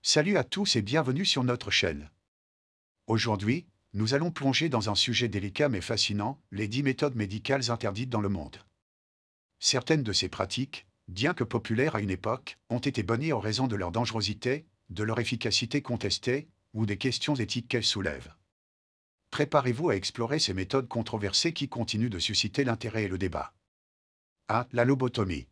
Salut à tous et bienvenue sur notre chaîne. Aujourd'hui, nous allons plonger dans un sujet délicat mais fascinant, les 10 méthodes médicales interdites dans le monde. Certaines de ces pratiques, bien que populaires à une époque, ont été bannies en raison de leur dangerosité, de leur efficacité contestée, ou des questions éthiques qu'elles soulèvent. Préparez-vous à explorer ces méthodes controversées qui continuent de susciter l'intérêt et le débat. 1. La lobotomie.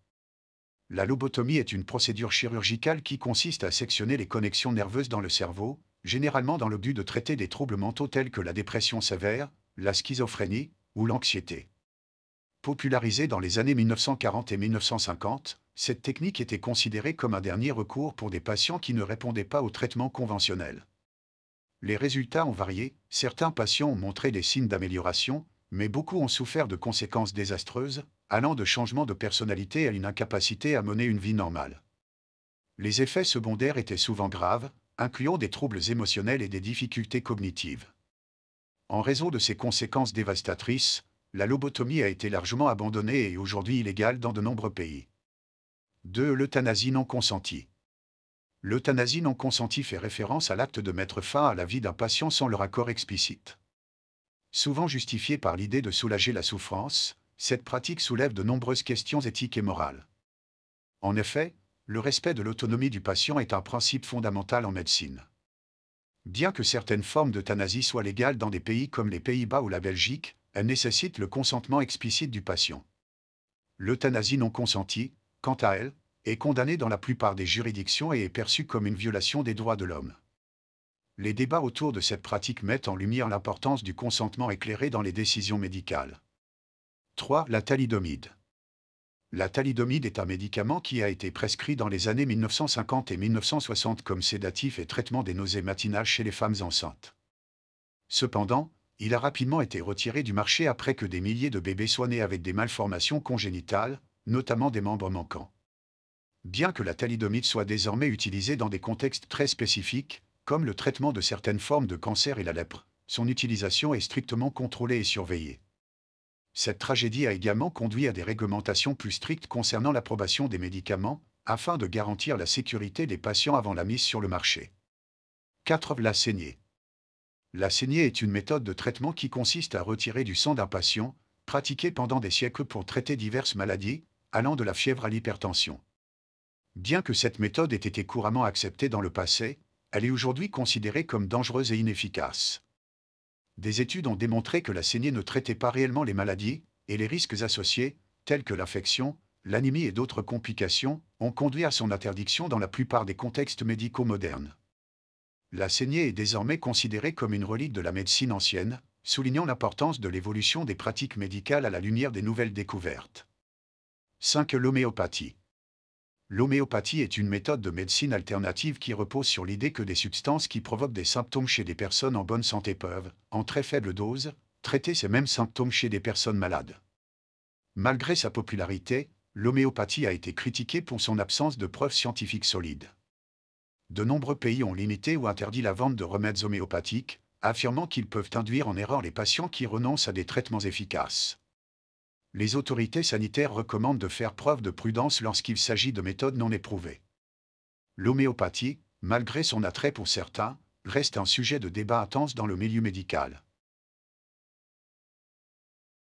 La lobotomie est une procédure chirurgicale qui consiste à sectionner les connexions nerveuses dans le cerveau, généralement dans le but de traiter des troubles mentaux tels que la dépression sévère, la schizophrénie ou l'anxiété. Popularisée dans les années 1940 et 1950, cette technique était considérée comme un dernier recours pour des patients qui ne répondaient pas au traitement conventionnel. Les résultats ont varié, certains patients ont montré des signes d'amélioration, mais beaucoup ont souffert de conséquences désastreuses, allant de changements de personnalité à une incapacité à mener une vie normale. Les effets secondaires étaient souvent graves, incluant des troubles émotionnels et des difficultés cognitives. En raison de ces conséquences dévastatrices, la lobotomie a été largement abandonnée et aujourd'hui illégale dans de nombreux pays. 2. L'euthanasie non consentie. L'euthanasie non consentie fait référence à l'acte de mettre fin à la vie d'un patient sans leur accord explicite. Souvent justifiée par l'idée de soulager la souffrance, cette pratique soulève de nombreuses questions éthiques et morales. En effet, le respect de l'autonomie du patient est un principe fondamental en médecine. Bien que certaines formes d'euthanasie soient légales dans des pays comme les Pays-Bas ou la Belgique, elles nécessitent le consentement explicite du patient. L'euthanasie non consentie, quant à elle, est condamnée dans la plupart des juridictions et est perçue comme une violation des droits de l'homme. Les débats autour de cette pratique mettent en lumière l'importance du consentement éclairé dans les décisions médicales. 3. La thalidomide. La thalidomide est un médicament qui a été prescrit dans les années 1950 et 1960 comme sédatif et traitement des nausées matinales chez les femmes enceintes. Cependant, il a rapidement été retiré du marché après que des milliers de bébés soient nés avec des malformations congénitales, notamment des membres manquants. Bien que la thalidomide soit désormais utilisée dans des contextes très spécifiques, comme le traitement de certaines formes de cancer et la lèpre, son utilisation est strictement contrôlée et surveillée. Cette tragédie a également conduit à des réglementations plus strictes concernant l'approbation des médicaments, afin de garantir la sécurité des patients avant la mise sur le marché. 4. La saignée. La saignée est une méthode de traitement qui consiste à retirer du sang d'un patient, pratiquée pendant des siècles pour traiter diverses maladies, allant de la fièvre à l'hypertension. Bien que cette méthode ait été couramment acceptée dans le passé, elle est aujourd'hui considérée comme dangereuse et inefficace. Des études ont démontré que la saignée ne traitait pas réellement les maladies, et les risques associés, tels que l'infection, l'anémie et d'autres complications, ont conduit à son interdiction dans la plupart des contextes médicaux modernes. La saignée est désormais considérée comme une relique de la médecine ancienne, soulignant l'importance de l'évolution des pratiques médicales à la lumière des nouvelles découvertes. 5. L'homéopathie. L'homéopathie est une méthode de médecine alternative qui repose sur l'idée que des substances qui provoquent des symptômes chez des personnes en bonne santé peuvent, en très faible dose, traiter ces mêmes symptômes chez des personnes malades. Malgré sa popularité, l'homéopathie a été critiquée pour son absence de preuves scientifiques solides. De nombreux pays ont limité ou interdit la vente de remèdes homéopathiques, affirmant qu'ils peuvent induire en erreur les patients qui renoncent à des traitements efficaces. Les autorités sanitaires recommandent de faire preuve de prudence lorsqu'il s'agit de méthodes non éprouvées. L'homéopathie, malgré son attrait pour certains, reste un sujet de débat intense dans le milieu médical.